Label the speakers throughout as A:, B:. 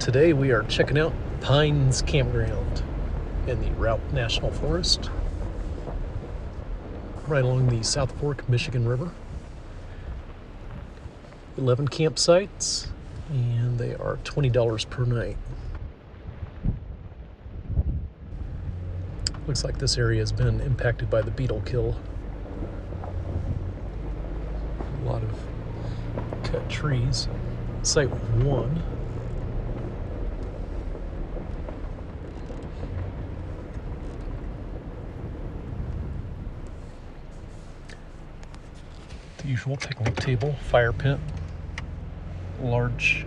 A: Today we are checking out Pines Campground in the Routt National Forest, right along the South Fork Michigan River. 11 campsites, and they are $20 per night. Looks like this area has been impacted by the beetle kill. A lot of cut trees. Site 1. The usual picnic table, fire pit, large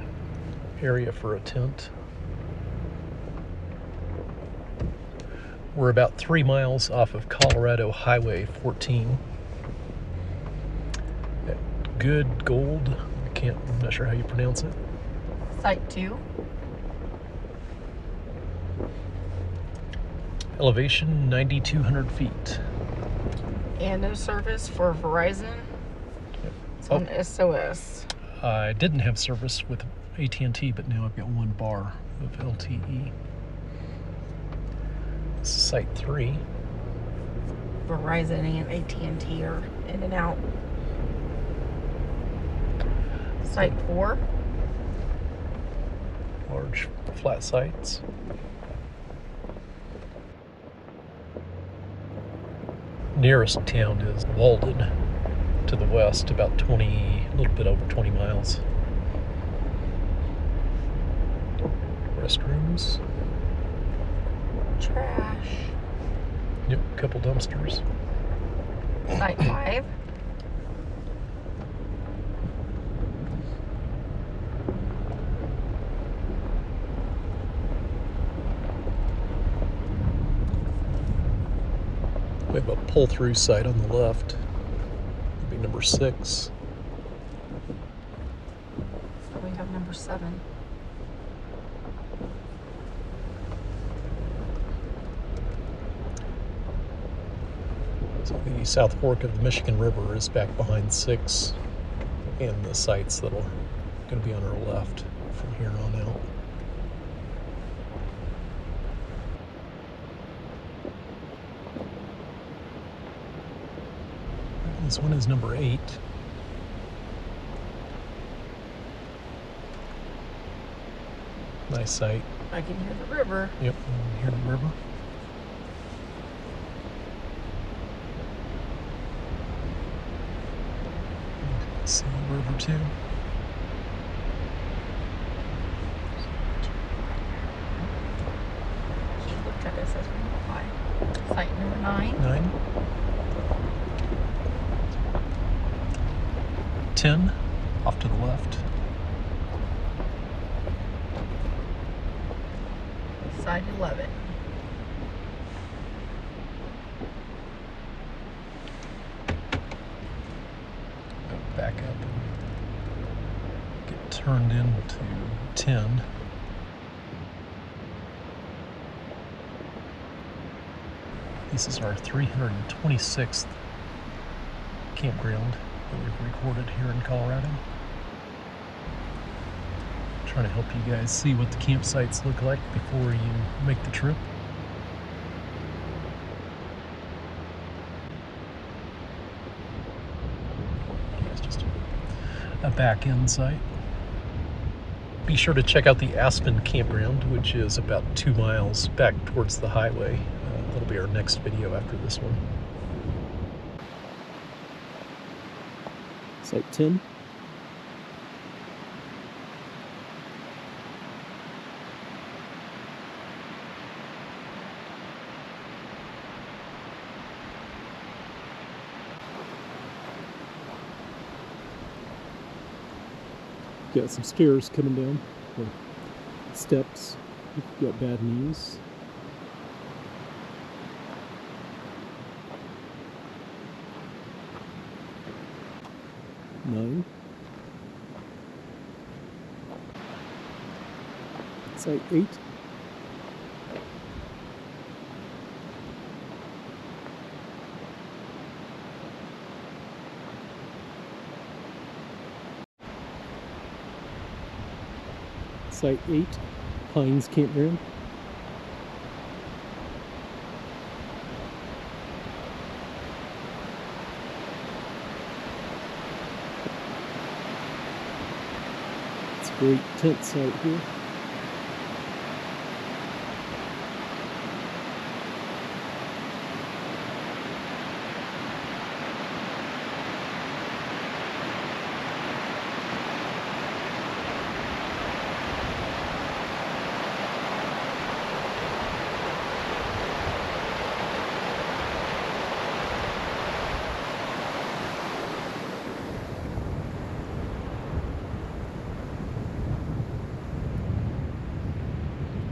A: area for a tent. We're about 3 miles off of Colorado Highway 14. At Good Gold, I'm not sure how you pronounce it.
B: Site 2.
A: Elevation 9,200 feet.
B: And no service for Verizon. It's on SOS.
A: I didn't have service with AT&T, but now I've got 1 bar of LTE. This is Site 3.
B: Verizon and AT&T are in and out. Site 4.
A: Large flat sites. Nearest town is Walden to the west, about a little bit over 20 miles. Restrooms.
B: Trash.
A: Yep, couple dumpsters.
B: Site 5.
A: We have a pull-through site on the left. That'd be number 6.
B: We have number 7.
A: So the South Fork of the Michigan River is back behind 6, and the sites that are going to be on our left from here on out. This one is number 8. Nice site.
B: I can hear the river.
A: Yep, I can hear the river. See the river too.
B: She looked at us as we went by. Site number 9.
A: 9. 10, off to the left.
B: Site 11.
A: Go back up and get turned into 10. This is our 326th campground that we've recorded here in Colorado. Trying to help you guys see what the campsites look like before you make the trip. It's just a back end site. Be sure to check out the Aspen Campground, which is about 2 miles back towards the highway. That'll be our next video after this one. Site 10. Got some stairs coming down, or steps if you've got bad knees. Nine. Site 8. Site 8. Pines Campground. It's a great tent site here.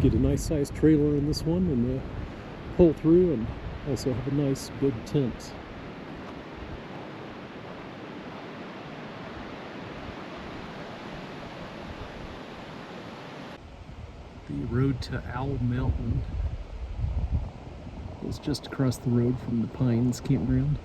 A: Get a nice sized trailer in this one and pull through, and also have a nice big tent. The road to Owl Mountain is just across the road from the Pines Campground.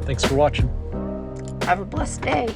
A: Thanks for watching.
B: Have a blessed day.